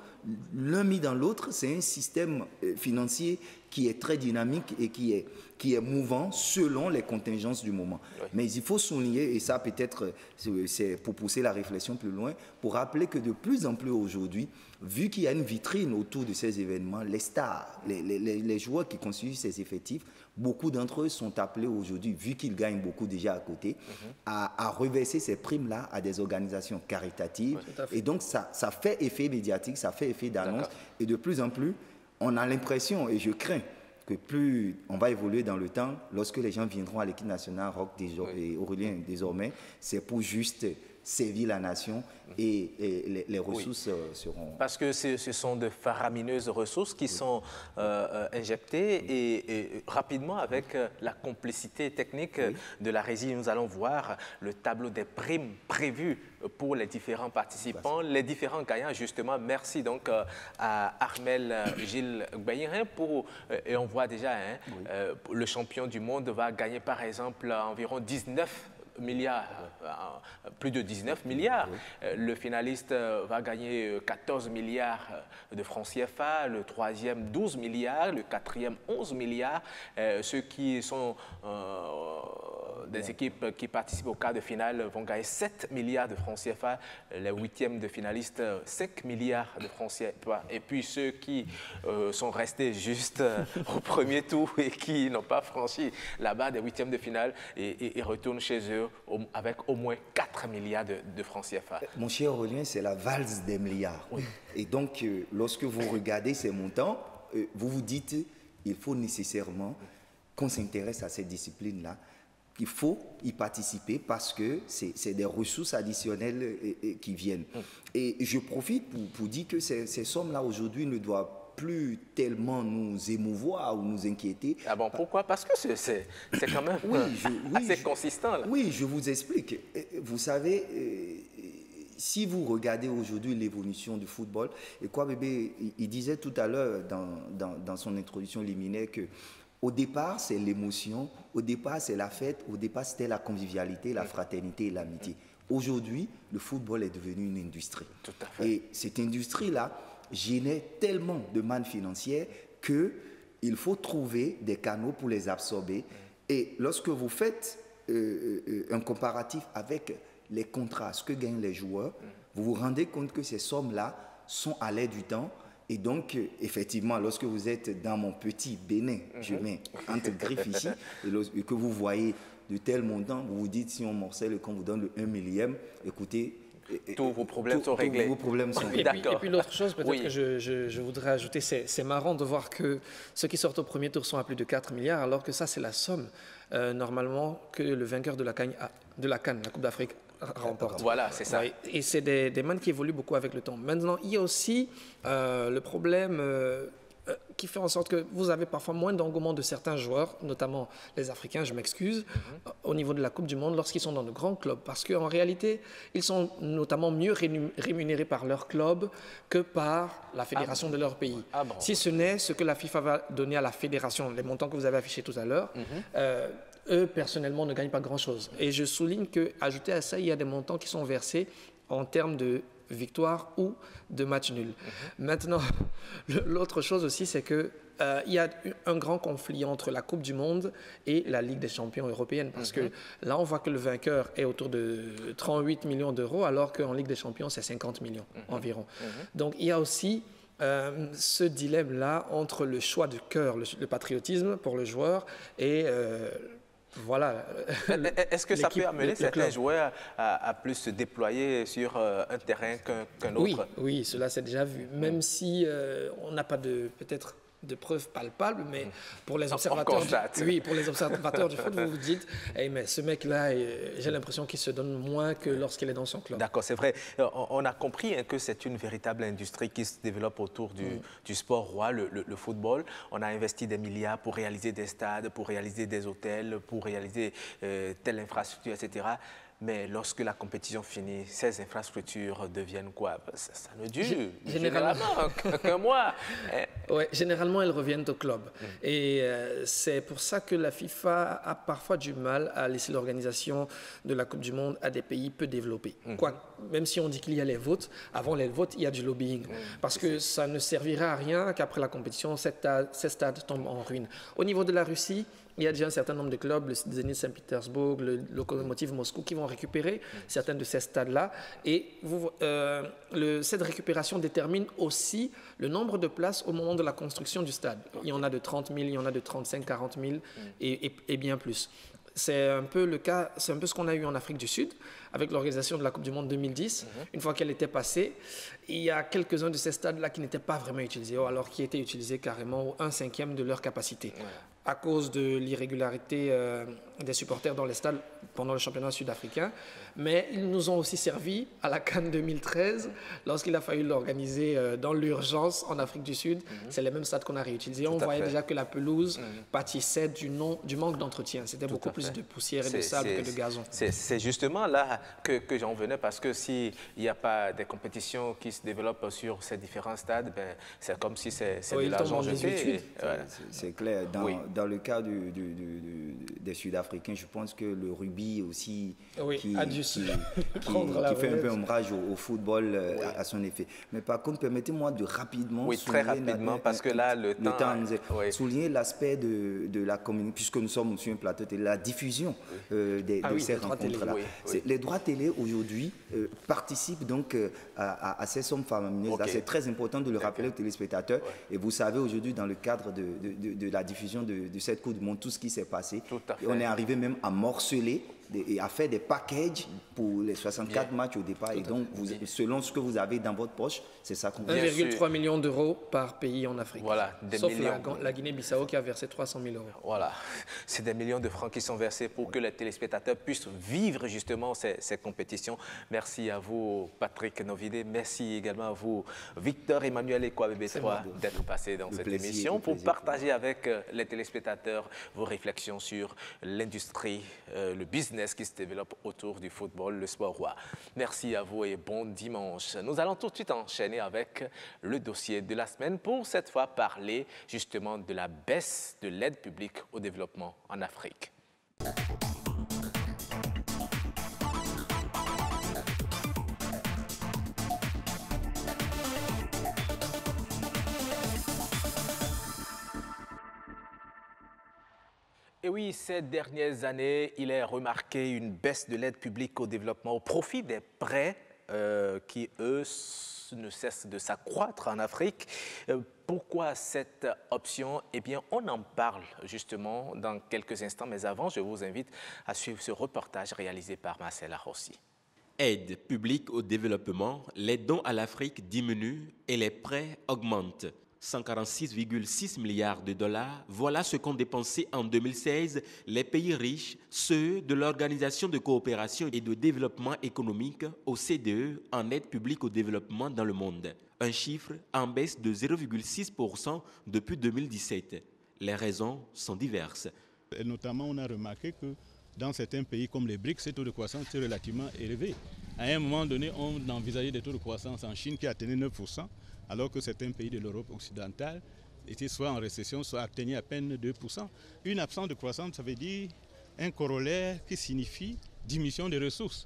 l'un mis dans l'autre, c'est un système financier qui est très dynamique et qui est mouvant selon les contingences du moment. Mais il faut souligner, et ça peut-être c'est pour pousser la réflexion plus loin, pour rappeler que de plus en plus aujourd'hui, vu qu'il y a une vitrine autour de ces événements, les stars, les joueurs qui constituent ces effectifs, beaucoup d'entre eux sont appelés aujourd'hui, vu qu'ils gagnent beaucoup déjà à côté, à reverser ces primes-là à des organisations caritatives. Et donc ça fait effet médiatique, ça fait effet d'annonce. Et de plus en plus, on a l'impression, et je crains, que plus on va évoluer dans le temps, lorsque les gens viendront à l'équipe nationale, Roch et Aurélien désormais, c'est pour juste servir la nation et les ressources seront... Parce que ce sont de faramineuses ressources qui sont injectées et rapidement avec la complicité technique de la régie, nous allons voir le tableau des primes prévues pour les différents participants, les différents gagnants. Justement, merci donc à Armel Gilles Gbaïrin et on voit déjà, le champion du monde va gagner par exemple environ 19 milliards, plus de 19 milliards. Le finaliste va gagner 14 milliards de francs CFA, le troisième 12 milliards, le quatrième 11 milliards. Ceux qui sont des équipes qui participent au quart de finale vont gagner 7 milliards de francs CFA, les huitièmes de finalistes 5 milliards de francs CFA. Et puis ceux qui sont restés juste au premier tour et qui n'ont pas franchi la barre des huitièmes de finale et retournent chez eux avec au moins 4 milliards de francs CFA. Mon cher Aurélien, c'est la valse des milliards. Et donc, lorsque vous regardez ces montants, vous vous dites, il faut nécessairement qu'on s'intéresse à cette discipline-là. Il faut y participer parce que c'est des ressources additionnelles qui viennent. Et je profite pour dire que ces sommes-là aujourd'hui ne doivent plus tellement nous émouvoir ou nous inquiéter. Ah bon, pourquoi? Parce que c'est quand même assez consistant. Là. Oui, je vous explique. Vous savez, si vous regardez aujourd'hui l'évolution du football, et quoi bébé, il disait tout à l'heure dans son introduction liminaire que au départ, c'est l'émotion, au départ, c'est la fête, au départ, c'était la convivialité, la fraternité et l'amitié. Aujourd'hui, le football est devenu une industrie. Tout à fait. Et cette industrie-là génère tellement de manne financière que il faut trouver des canaux pour les absorber. Et lorsque vous faites un comparatif avec les contrats, ce que gagnent les joueurs, vous vous rendez compte que ces sommes-là sont à l'aide du temps. Et donc, effectivement, lorsque vous êtes dans mon petit Bénin, je mets entre griffes ici, et que vous voyez de tels montants, vous vous dites, si on morcelle et qu'on vous donne le 1 millième, écoutez, tous vos problèmes sont réglés. Tous vos problèmes sont réglés. Et puis l'autre chose, peut-être que je voudrais ajouter, c'est marrant de voir que ceux qui sortent au premier tour sont à plus de 4 milliards, alors que ça, c'est la somme, normalement, que le vainqueur de la CAN, la Coupe d'Afrique, remporte. Voilà, c'est ça. Et c'est des mannes qui évoluent beaucoup avec le temps. Maintenant, il y a aussi le problème qui fait en sorte que vous avez parfois moins d'engouement de certains joueurs, notamment les Africains, je m'excuse, au niveau de la Coupe du Monde lorsqu'ils sont dans de grands clubs. Parce qu'en réalité, ils sont notamment mieux rémunérés par leur club que par la fédération de leur pays. Si ce n'est ce que la FIFA va donner à la fédération, les montants que vous avez affichés tout à l'heure, eux, personnellement, ne gagnent pas grand-chose. Et je souligne qu'ajouté à ça, il y a des montants qui sont versés en termes de victoire ou de match nul. Maintenant, l'autre chose aussi, c'est qu'il y a un grand conflit entre la Coupe du Monde et la Ligue des champions européenne. Parce que là, on voit que le vainqueur est autour de 38 millions d'euros, alors qu'en Ligue des champions, c'est 50 millions environ. Donc, il y a aussi ce dilemme-là entre le choix de cœur, le patriotisme pour le joueur et... voilà. Est-ce que ça peut amener certains joueurs à plus se déployer sur un terrain qu'un autre? Oui, cela s'est déjà vu. Même si on n'a pas peut-être de preuves palpables, mais pour les observateurs, pour les observateurs du foot, vous vous dites, hey, mais ce mec-là, j'ai l'impression qu'il se donne moins que lorsqu'il est dans son club. D'accord, c'est vrai. On a compris que c'est une véritable industrie qui se développe autour du sport roi, le football. On a investi des milliards pour réaliser des stades, pour réaliser des hôtels, pour réaliser telle infrastructure, etc. Mais lorsque la compétition finit, ces infrastructures deviennent quoi? Ça ne dure généralement qu'un mois. Oui, généralement, elles reviennent au club. Et c'est pour ça que la FIFA a parfois du mal à laisser l'organisation de la Coupe du Monde à des pays peu développés. Même si on dit qu'il y a les votes, avant les votes, il y a du lobbying. Parce que ça ne servira à rien qu'après la compétition, ces stades tombent en ruine. Au niveau de la Russie, il y a déjà un certain nombre de clubs, le Zénith Saint-Pétersbourg, le Lokomotiv Moscou, qui vont récupérer certains de ces stades-là. Et cette récupération détermine aussi le nombre de places au moment de la construction du stade. Il y en a de 30 000, il y en a de 35 000, 40 000 et bien plus. C'est un peu le cas, c'est un peu ce qu'on a eu en Afrique du Sud avec l'organisation de la Coupe du Monde 2010. Une fois qu'elle était passée, il y a quelques-uns de ces stades-là qui n'étaient pas vraiment utilisés, alors qui étaient utilisés carrément au 1/5 de leur capacité. À cause de l'irrégularité des supporters dans les stades pendant le championnat sud-africain. Mais ils nous ont aussi servi à la CAN 2013, lorsqu'il a fallu l'organiser dans l'urgence en Afrique du Sud. C'est les mêmes stades qu'on a réutilisés. On voyait déjà que la pelouse pâtissait du manque d'entretien. C'était beaucoup plus de poussière et de sable que de gazon. C'est justement là que j'en venais, parce que s'il n'y a pas des compétitions qui se développent sur ces différents stades, c'est comme si c'est de l'argent jeté. C'est clair. Dans le cas des Sud-Africains, je pense que le rugby aussi, qui fait un peu ombrage au football à son effet. Mais par contre, permettez-moi de rapidement... Oui, très rapidement, parce que là, le temps souligner l'aspect de la communication, puisque nous sommes sur un plateau télé, la diffusion de ces rencontres-là. Les droits télé, aujourd'hui, participent donc à ces sommes faramineuses. C'est très important de le rappeler aux téléspectateurs. Et vous savez, aujourd'hui, dans le cadre de la diffusion de cette Coupe du Monde, tout ce qui s'est passé, et on est arrivé même à morceler et à faire des packages pour les 64 matchs au départ. Et donc, selon ce que vous avez dans votre poche, c'est ça qu'on 1,3 million d'euros par pays en Afrique. Voilà, sauf la Guinée-Bissau qui a versé 300 000 euros. Voilà, c'est des millions de francs qui sont versés pour que les téléspectateurs puissent vivre justement ces compétitions. Merci à vous, Patrick Novidé. Merci également à vous, Victor Emmanuel Ekwa-Bébé3, d'être passé dans cette émission pour partager avec les téléspectateurs vos réflexions sur l'industrie, le business qui se développe autour du football, le sport roi. Merci à vous et bon dimanche. Nous allons tout de suite enchaîner avec le dossier de la semaine pour cette fois parler justement de la baisse de l'aide publique au développement en Afrique. Et oui, ces dernières années, il est remarqué une baisse de l'aide publique au développement au profit des prêts qui, eux, ne cessent de s'accroître en Afrique. Pourquoi cette option? Eh bien, on en parle justement dans quelques instants, mais avant, je vous invite à suivre ce reportage réalisé par Marcela Rossi. Aide publique au développement, les dons à l'Afrique diminuent et les prêts augmentent. 146,6 milliards de dollars, voilà ce qu'ont dépensé en 2016 les pays riches, ceux de l'Organisation de coopération et de développement économique, OCDE, en aide publique au développement dans le monde. Un chiffre en baisse de 0,6% depuis 2017. Les raisons sont diverses. Et notamment, on a remarqué que dans certains pays comme les BRICS, ces taux de croissance sont relativement élevés. À un moment donné, on envisageait des taux de croissance en Chine qui atteignaient 9%, alors que certains pays de l'Europe occidentale étaient soit en récession, soit atteignaient à peine 2%. Une absence de croissance, ça veut dire un corollaire qui signifie diminution des ressources.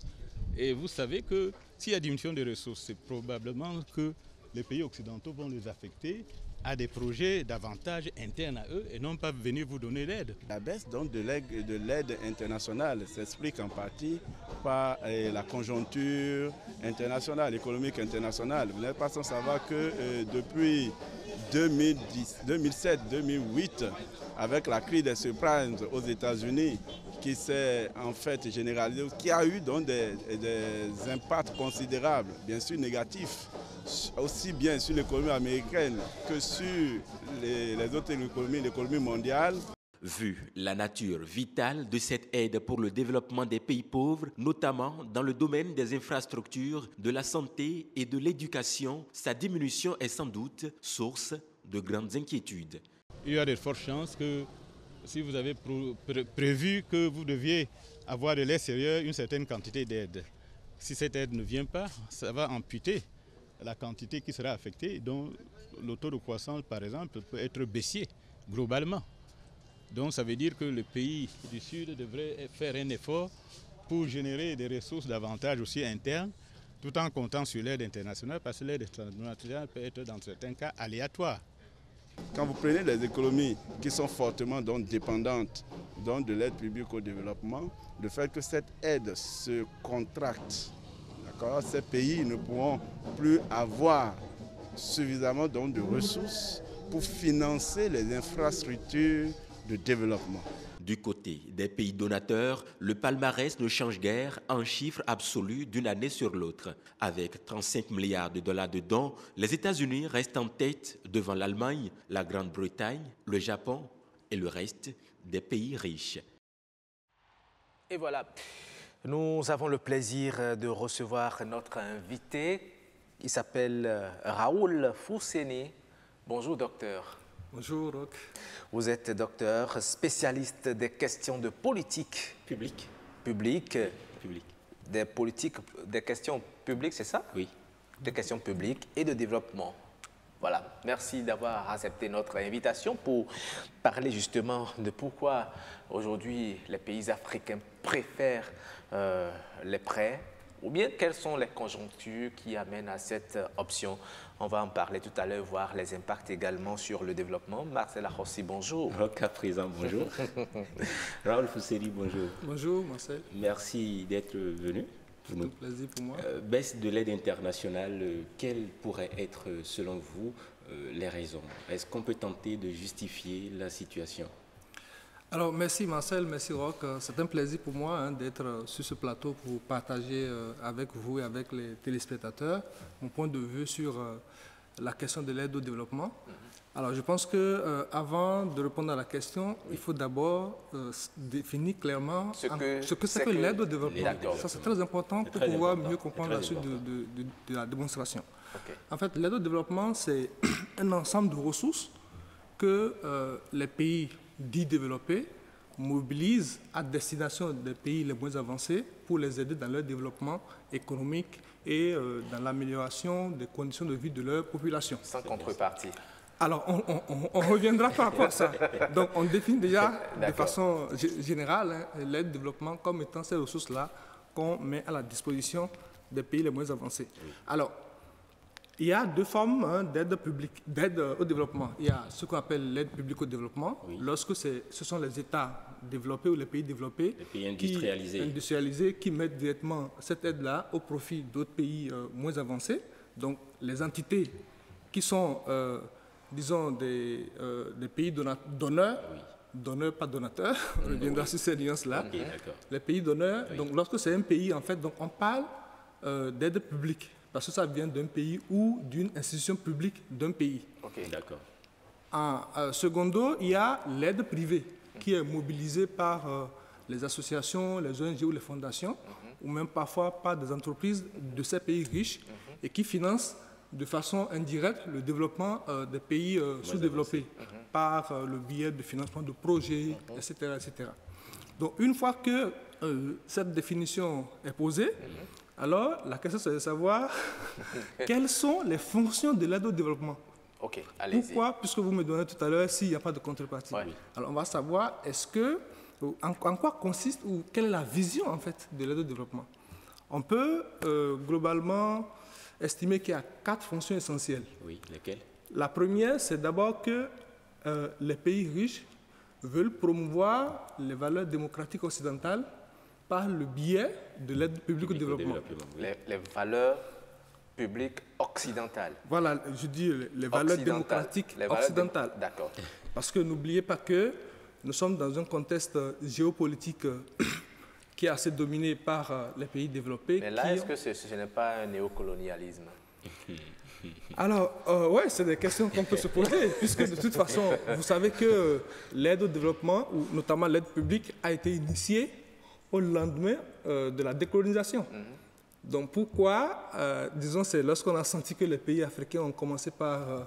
Et vous savez que s'il y a diminution des ressources, c'est probablement que les pays occidentaux vont les affecter à des projets davantage internes à eux et non pas venir vous donner l'aide. La baisse donc de l'aide internationale s'explique en partie par la conjoncture internationale, économique internationale. Vous n'êtes pas sans savoir que depuis 2007-2008, avec la crise des subprimes aux États-Unis, qui s'est en fait généralisée, qui a eu donc des impacts considérables, bien sûr négatifs, aussi bien sur l'économie américaine que sur les autres économies, l'économie mondiale. Vu la nature vitale de cette aide pour le développement des pays pauvres, notamment dans le domaine des infrastructures, de la santé et de l'éducation, sa diminution est sans doute source de grandes inquiétudes. Il y a de fortes chances que si vous avez prévu que vous deviez avoir de l'extérieur une certaine quantité d'aide, si cette aide ne vient pas, ça va amputer la quantité qui sera affectée, dont le taux de croissance, par exemple, peut être baissier globalement. Donc ça veut dire que le pays du Sud devrait faire un effort pour générer des ressources davantage aussi internes, tout en comptant sur l'aide internationale, parce que l'aide internationale peut être dans certains cas aléatoire. Quand vous prenez les économies qui sont fortement donc dépendantes donc de l'aide publique au développement, le fait que cette aide se contracte, ces pays ne pourront plus avoir suffisamment donc de ressources pour financer les infrastructures de développement. Du côté des pays donateurs, le palmarès ne change guère en chiffres absolus d'une année sur l'autre. Avec 35 milliards de dollars de dons, les États-Unis restent en tête devant l'Allemagne, la Grande-Bretagne, le Japon et le reste des pays riches. Et voilà. Nous avons le plaisir de recevoir notre invité. Il s'appelle Raoul Fousseni. Bonjour, docteur. Bonjour, Roch. Vous êtes docteur, spécialiste des questions de politique publique. Des questions publiques, c'est ça? Oui. Des questions publiques et de développement. Voilà. Merci d'avoir accepté notre invitation pour parler justement de pourquoi aujourd'hui les pays africains préfèrent les prêts, ou bien quelles sont les conjonctures qui amènent à cette option. On va en parler tout à l'heure, voir les impacts également sur le développement. Marcela Rossi, bonjour. Roch à présent, bonjour. Raoul Fousseni, bonjour. Bonjour, Marcel. Merci d'être venu. C'est un plaisir pour moi. Baisse de l'aide internationale, quelles pourraient être, selon vous, les raisons? Est-ce qu'on peut tenter de justifier la situation? Alors, merci Marcel, merci Roch. C'est un plaisir pour moi d'être sur ce plateau pour partager avec vous et avec les téléspectateurs mon point de vue sur la question de l'aide au développement. Alors, je pense qu'avant de répondre à la question, il faut d'abord définir clairement ce que c'est que l'aide au développement. Ça, c'est très important pour pouvoir mieux comprendre la suite de la démonstration. Okay. En fait, l'aide au développement, c'est un ensemble de ressources que les pays dits développés mobilisent à destination des pays les moins avancés pour les aider dans leur développement économique et dans l'amélioration des conditions de vie de leur population. Sans contrepartie. Alors, on reviendra par rapport à ça. Donc, on définit déjà de façon générale l'aide au développement comme étant ces ressources-là qu'on met à la disposition des pays les moins avancés. Oui. Alors, Il y a deux formes hein, d'aide au développement. Il y a ce qu'on appelle l'aide publique au développement, lorsque ce sont les États développés ou les pays développés, industrialisés qui mettent directement cette aide-là au profit d'autres pays moins avancés. Donc les entités qui sont, disons, des pays donneurs, donneurs, pas donateurs, on reviendra sur ces nuances-là. Les pays donneurs, donc lorsque c'est un pays, en fait, donc on parle d'aide publique, parce que ça vient d'un pays ou d'une institution publique d'un pays. En secondo, il y a l'aide privée qui est mobilisée par les associations, les ONG ou les fondations, ou même parfois par des entreprises de ces pays riches et qui financent de façon indirecte le développement des pays sous-développés par le biais de financement de projets, etc., etc. Donc, une fois que cette définition est posée, alors la question c'est de savoir quelles sont les fonctions de l'aide au développement. Pourquoi? Puisque vous me donnez tout à l'heure s'il n'y a pas de contrepartie. Alors, on va savoir en quoi consiste ou quelle est la vision en fait de l'aide au développement. On peut globalement estimer qu'il y a 4 fonctions essentielles. Oui, lesquelles? La première, c'est d'abord que les pays riches veulent promouvoir les valeurs démocratiques occidentales par le biais de l'aide publique au développement. Les valeurs publiques occidentales. Voilà, je dis les valeurs démocratiques occidentales. D'accord. Parce que n'oubliez pas que nous sommes dans un contexte géopolitique qui est assez dominé par les pays développés. Mais là, est-ce que ce n'est pas un néocolonialisme? Alors, oui, c'est des questions qu'on peut se poser, puisque de toute façon, vous savez que l'aide au développement, ou notamment l'aide publique, a été initiée au lendemain de la décolonisation. Donc pourquoi, disons, c'est lorsqu'on a senti que les pays africains ont commencé par,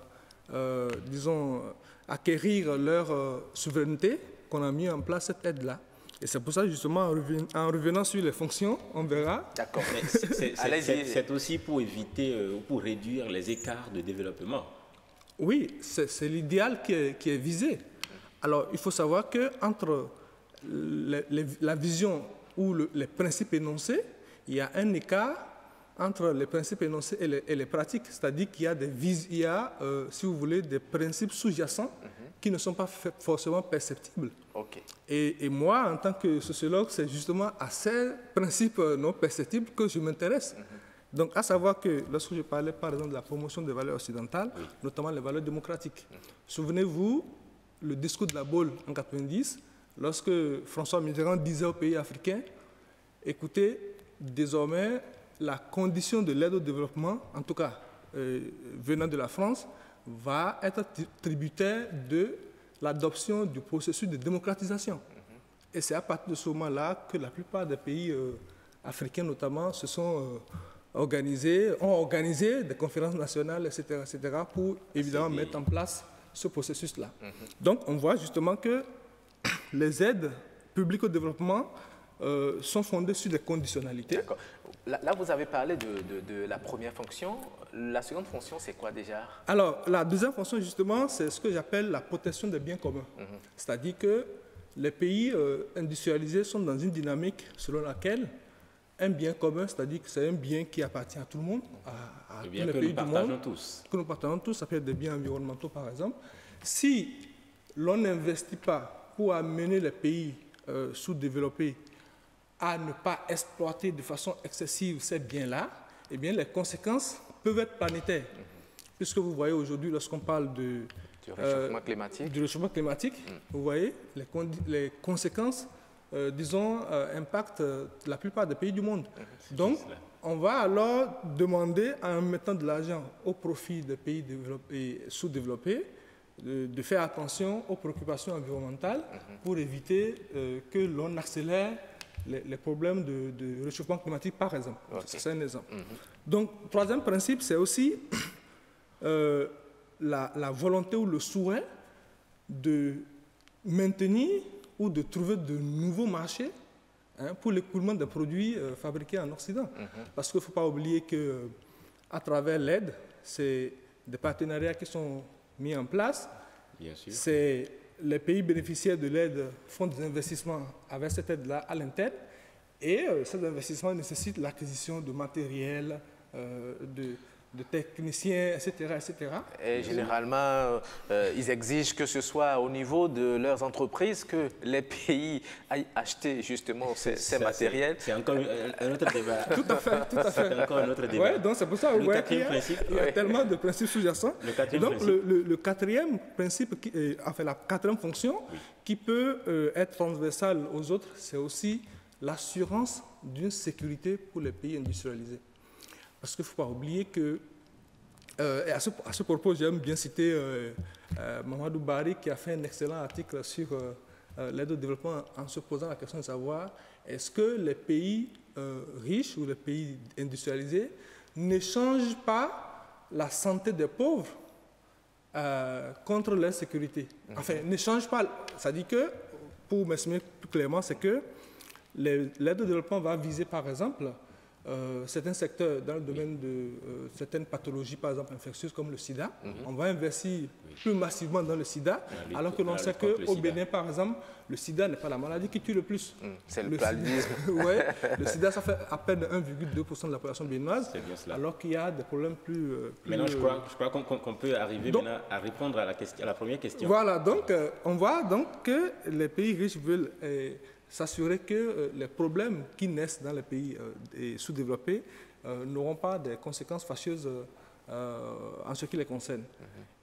disons, acquérir leur souveraineté, qu'on a mis en place cette aide-là. Et c'est pour ça, justement, en revenant sur les fonctions, on verra. D'accord, mais c'est aussi pour éviter ou pour réduire les écarts de développement. Oui, c'est l'idéal qui est visé. Alors, il faut savoir qu'entre la vision ou les principes énoncés, il y a un écart entre les principes énoncés et les pratiques. C'est-à-dire qu'il y a, si vous voulez, des principes sous-jacents qui ne sont pas forcément perceptibles. Et moi, en tant que sociologue, c'est justement à ces principes non perceptibles que je m'intéresse. Donc, à savoir que lorsque je parlais, par exemple, de la promotion des valeurs occidentales, notamment les valeurs démocratiques, souvenez-vous, le discours de la Baule en 1990, lorsque François Mitterrand disait aux pays africains, écoutez, désormais, la condition de l'aide au développement, en tout cas venant de la France, va être tributaire de l'adoption du processus de démocratisation. Et c'est à partir de ce moment-là que la plupart des pays africains, notamment, se sont ont organisé des conférences nationales, etc., pour évidemment mettre en place ce processus-là. Donc, on voit justement que les aides publiques au développement sont fondées sur des conditionnalités. D'accord. Là, vous avez parlé de la première fonction. La seconde fonction, c'est quoi déjà? Alors, la deuxième fonction, justement, c'est ce que j'appelle la protection des biens communs. C'est-à-dire que les pays industrialisés sont dans une dynamique selon laquelle un bien commun, c'est-à-dire que c'est un bien qui appartient à tout le monde, à tous les pays du monde, que nous partageons tous, ça peut être des biens environnementaux, par exemple. Si l'on n'investit pas pour amener les pays sous-développés à ne pas exploiter de façon excessive ces biens-là, eh bien, les conséquences peuvent être planétaires. Puisque vous voyez aujourd'hui, lorsqu'on parle du réchauffement climatique, vous voyez, les conséquences, disons, impactent la plupart des pays du monde. Donc, on va alors demander, en mettant de l'argent au profit des pays sous-développés, de faire attention aux préoccupations environnementales pour éviter que l'on accélère les problèmes de réchauffement climatique, par exemple. C'est un exemple. Donc, troisième principe, c'est aussi la volonté ou le souhait de maintenir ou de trouver de nouveaux marchés pour l'écoulement des produits fabriqués en Occident. Parce qu'il ne faut pas oublier qu'à travers l'aide, c'est des partenariats qui sont mis en place. C'est les pays bénéficiaires de l'aide font des investissements avec cette aide-là à l'interne, et ces investissements nécessitent l'acquisition de matériel, techniciens, etc., etc. Et généralement, ils exigent que ce soit au niveau de leurs entreprises que les pays aillent acheter justement ces matériels. C'est encore un autre débat. Tout à fait, tout à fait. C'est encore un autre débat. Ouais, donc c'est pour ça qu'il y a tellement de principes sous-jacents. Donc le quatrième principe, enfin la quatrième fonction qui peut être transversale aux autres, c'est aussi l'assurance d'une sécurité pour les pays industrialisés. Parce qu'il ne faut pas oublier que, et à ce propos, j'aime bien citer Mamadou Bari qui a fait un excellent article sur l'aide au développement en se posant la question de savoir est-ce que les pays riches ou les pays industrialisés n'échangent pas la santé des pauvres contre leur sécurité. Enfin, n'échangent pas, ça dit que, pour m'exprimer plus clairement, c'est que l'aide au développement va viser par exemple certains secteurs dans le domaine de certaines pathologies, par exemple infectieuses comme le sida. On va investir plus massivement dans le sida, alors que l'on sait qu'au Bénin, par exemple, le sida n'est pas la maladie qui tue le plus. C'est le paludisme. Ouais, le sida, ça fait à peine 1,2% de la population béninoise, alors qu'il y a des problèmes plus... Maintenant, je crois qu'on peut arriver maintenant à répondre à la première question. Voilà, donc on voit donc que les pays riches veulent... s'assurer que les problèmes qui naissent dans les pays sous-développés n'auront pas des conséquences fâcheuses en ce qui les concerne.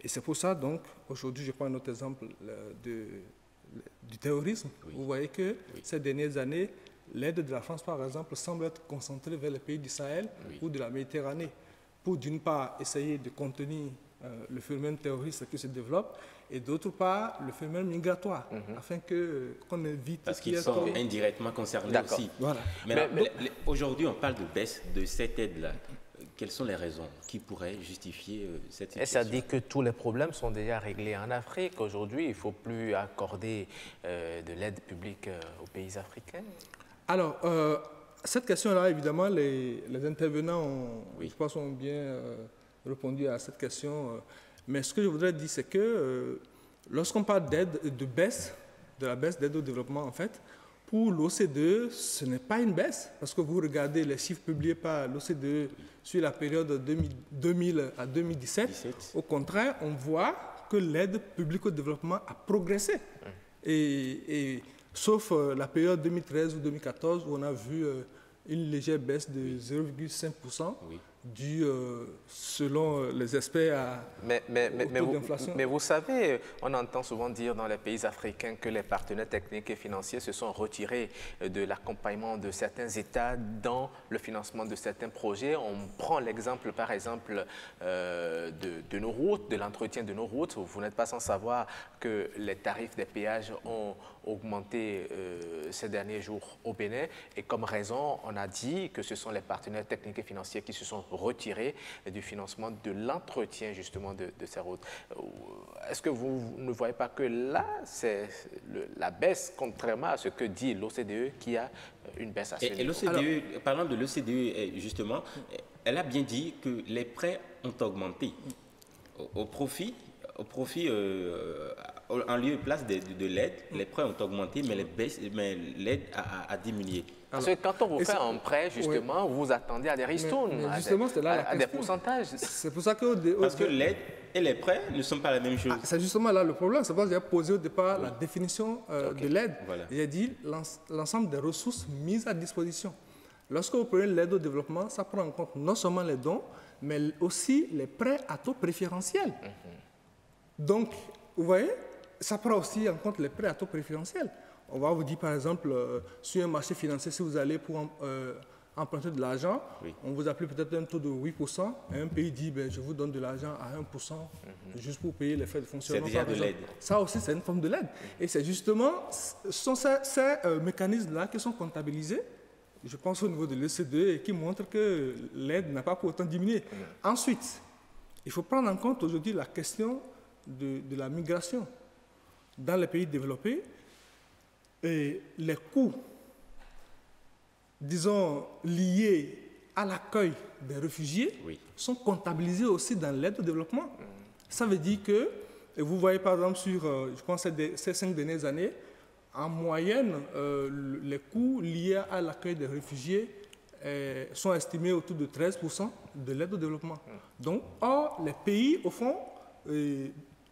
Et c'est pour ça, donc, aujourd'hui, je prends un autre exemple du terrorisme. Vous voyez que ces dernières années, l'aide de la France, par exemple, semble être concentrée vers les pays du Sahel ou de la Méditerranée, pour d'une part essayer de contenir le phénomène terroriste qui se développe, et d'autre part le phénomène migratoire, afin qu'on évite... Parce qu'ils sont indirectement concernés aussi. Voilà. Mais aujourd'hui, on parle de baisse de cette aide-là. Quelles sont les raisons qui pourraient justifier cette situation? Et ça dit que tous les problèmes sont déjà réglés en Afrique. Aujourd'hui, il ne faut plus accorder de l'aide publique aux pays africains. Alors, cette question-là, évidemment, les intervenants je pense, ont bien répondu à cette question. Mais ce que je voudrais dire, c'est que lorsqu'on parle d'aide, de la baisse d'aide au développement, en fait, pour l'OCDE, ce n'est pas une baisse, parce que vous regardez les chiffres publiés par l'OCDE sur la période 2000 à 2017, au contraire, on voit que l'aide publique au développement a progressé. Et sauf la période 2013 ou 2014, où on a vu une légère baisse de 0,5%. Dû, selon les experts, au taux d'inflation. Mais vous savez, on entend souvent dire dans les pays africains que les partenaires techniques et financiers se sont retirés de l'accompagnement de certains États dans le financement de certains projets. On prend l'exemple, par exemple, de nos routes, de l'entretien de nos routes. Vous n'êtes pas sans savoir que les tarifs des péages ont augmenté ces derniers jours au Bénin. Et comme raison, on a dit que ce sont les partenaires techniques et financiers qui se sont retirés du financement de l'entretien justement de ces routes. Est-ce que vous ne voyez pas que là, c'est la baisse, contrairement à ce que dit l'OCDE, qui a une baisse à ce niveau? Et l'OCDE, parlant de l'OCDE justement, elle a bien dit que les prêts ont augmenté au profit, en lieu et place de l'aide. Les prêts ont augmenté, mais l'aide a diminué. Parce que quand on vous fait un prêt, justement, vous vous attendez à des ristournes, à des pourcentages. C'est pour ça que... Parce que l'aide et les prêts ne sont pas la même chose. C'est justement là le problème. C'est parce que j'ai posé au départ la définition de l'aide. Voilà. J'ai dit l'ensemble des ressources mises à disposition. Lorsque vous prenez l'aide au développement, ça prend en compte non seulement les dons, mais aussi les prêts à taux préférentiel. Donc, vous voyez, ça prend aussi en compte les prêts à taux préférentiels. On va vous dire, par exemple, sur un marché financier, si vous allez pour emprunter de l'argent, on vous applique peut-être un taux de 8%, et un pays dit, je vous donne de l'argent à 1%, juste pour payer les frais de fonctionnement. C'est déjà de l'aide. Ça aussi, c'est une forme de l'aide. Et c'est justement, ce sont ces mécanismes-là qui sont comptabilisés, je pense au niveau de l'OCDE, et qui montrent que l'aide n'a pas pour autant diminué. Ensuite, il faut prendre en compte aujourd'hui la question de la migration. Dans les pays développés, et les coûts, disons, liés à l'accueil des réfugiés sont comptabilisés aussi dans l'aide au développement. Ça veut dire que, et vous voyez par exemple sur, je pense, ces 5 dernières années, en moyenne, les coûts liés à l'accueil des réfugiés sont estimés autour de 13% de l'aide au développement. Donc, or, les pays, au fond,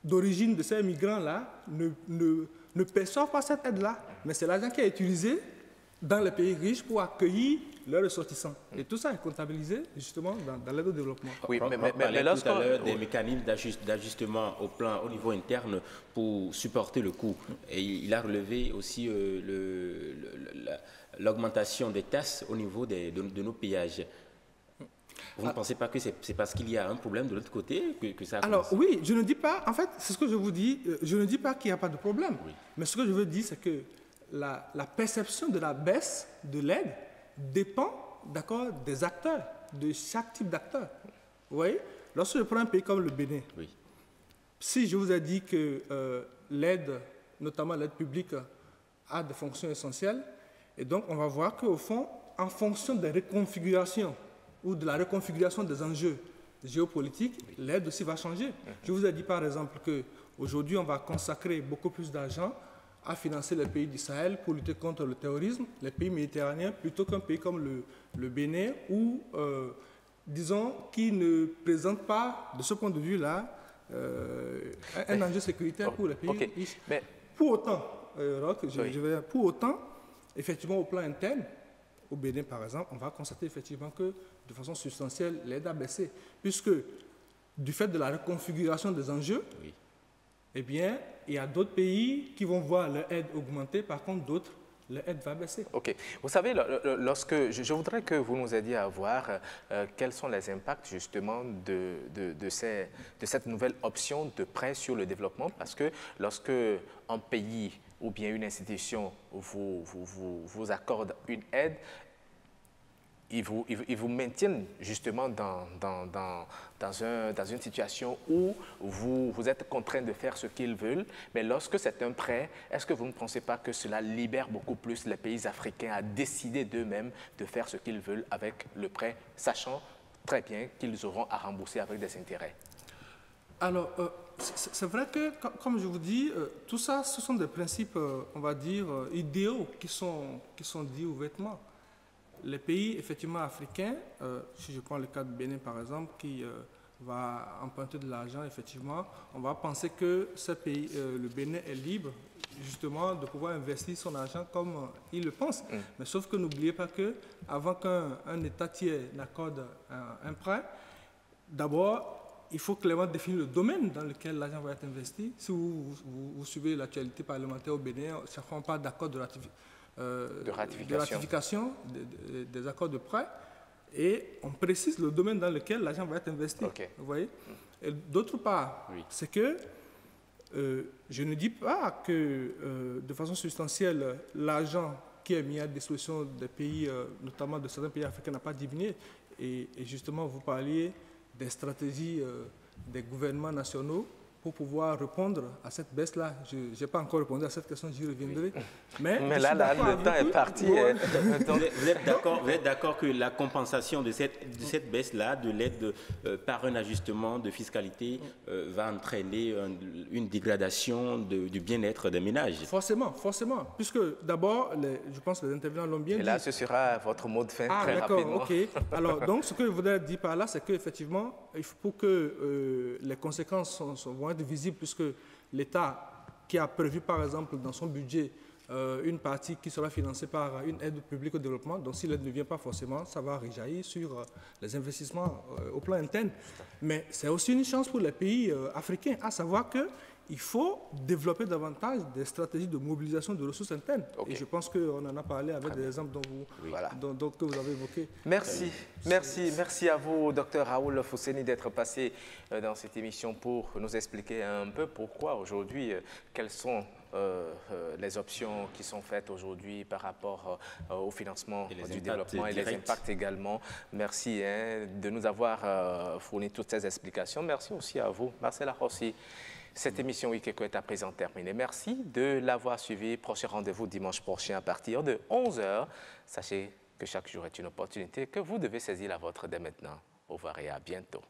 d'origine de ces migrants-là, ne perçoivent pas cette aide-là. Mais c'est l'argent qui est utilisé dans les pays riches pour accueillir leurs ressortissants. Et tout ça est comptabilisé justement dans l'aide au développement. Oui, mais lorsque tout à l'heure des mécanismes d'ajustement au niveau interne pour supporter le coût, et il a relevé aussi l'augmentation des taxes au niveau de nos péages. Vous ne pensez pas que c'est parce qu'il y a un problème de l'autre côté que ça a commencé? Alors oui, je ne dis pas, en fait, c'est ce que je vous dis, je ne dis pas qu'il n'y a pas de problème. Oui. Mais ce que je veux dire, c'est que la perception de la baisse de l'aide dépend, d'accord, des acteurs, de chaque type d'acteur. Vous voyez, lorsque je prends un pays comme le Bénin, oui. Si je vous ai dit que l'aide, notamment l'aide publique, a des fonctions essentielles, et donc on va voir qu'au fond, en fonction des reconfigurations ou de la reconfiguration des enjeux géopolitiques, oui. L'aide aussi va changer. Je vous ai dit par exemple qu'aujourd'hui, on va consacrer beaucoup plus d'argent à financer les pays du Sahel pour lutter contre le terrorisme, les pays méditerranéens, plutôt qu'un pays comme le Bénin, où, disons, qui ne présente pas, de ce point de vue-là, un enjeu sécuritaire pour les pays riches. Mais pour autant, Roch, pour autant, effectivement, au plan interne, au Bénin, par exemple, on va constater effectivement que, de façon substantielle, l'aide a baissé, puisque, du fait de la reconfiguration des enjeux, oui. Eh bien, il y a d'autres pays qui vont voir leur aide augmenter, par contre, d'autres, leur aide va baisser. OK. Vous savez, lorsque je voudrais que vous nous aidiez à voir quels sont les impacts, justement, de cette nouvelle option de prêt sur le développement, parce que lorsque un pays ou bien une institution vous accorde une aide, ils vous maintiennent justement dans une situation où vous êtes contraint de faire ce qu'ils veulent. Mais lorsque c'est un prêt, est-ce que vous ne pensez pas que cela libère beaucoup plus les pays africains à décider d'eux-mêmes de faire ce qu'ils veulent avec le prêt, sachant très bien qu'ils auront à rembourser avec des intérêts? Alors, c'est vrai que, comme je vous dis, tout ça, ce sont des principes, on va dire, idéaux qui sont dits ouvertement. Les pays, effectivement, africains, si je prends le cas de Bénin, par exemple, qui va emprunter de l'argent, effectivement, on va penser que ce pays, le Bénin, est libre, justement, de pouvoir investir son argent comme il le pense. Mais sauf que n'oubliez pas qu'avant qu'un État tiers n'accorde un prêt, d'abord, il faut clairement définir le domaine dans lequel l'argent va être investi. Si vous suivez l'actualité parlementaire au Bénin, ça ne prend pas d'accord de ratification des accords de prêt, et on précise le domaine dans lequel l'argent va être investi. Okay. Vous voyez? Et d'autre part, oui. C'est que je ne dis pas que de façon substantielle, l'argent qui est mis à disposition des pays, notamment de certains pays africains, n'a pas diminué. Et justement, vous parliez des stratégies des gouvernements nationaux pour pouvoir répondre à cette baisse-là. Je n'ai pas encore répondu à cette question, j'y reviendrai. Mais là, le temps est parti. Vous êtes d'accord que la compensation de cette baisse-là, de l'aide par un ajustement de fiscalité, va entraîner une dégradation du bien-être des ménages? Forcément, puisque d'abord, je pense que les intervenants l'ont bien dit. Et là, ce sera votre mot de fin très rapidement. OK. Alors, donc, ce que je voudrais dire par là, c'est qu'effectivement, pour que les conséquences vont être visibles, puisque l'État qui a prévu, par exemple, dans son budget, une partie qui sera financée par une aide publique au développement, donc si l'aide ne vient pas forcément, ça va rejaillir sur les investissements au plan interne. Mais c'est aussi une chance pour les pays africains, à savoir qu'il faut développer davantage des stratégies de mobilisation de ressources internes. Okay. Et je pense qu'on en a parlé avec des exemples que vous avez évoqués. Merci à vous, Dr Raoul Fousseni, d'être passé dans cette émission pour nous expliquer un peu pourquoi aujourd'hui, quelles sont les options qui sont faites aujourd'hui par rapport au financement du développement et les impacts également. Merci de nous avoir fourni toutes ces explications. Merci aussi à vous, Marcella Rossi. Cette émission Wikeko est à présent terminée. Merci de l'avoir suivi. Prochain rendez-vous dimanche prochain à partir de 11h. Sachez que chaque jour est une opportunité que vous devez saisir la vôtre dès maintenant. Au revoir et à bientôt.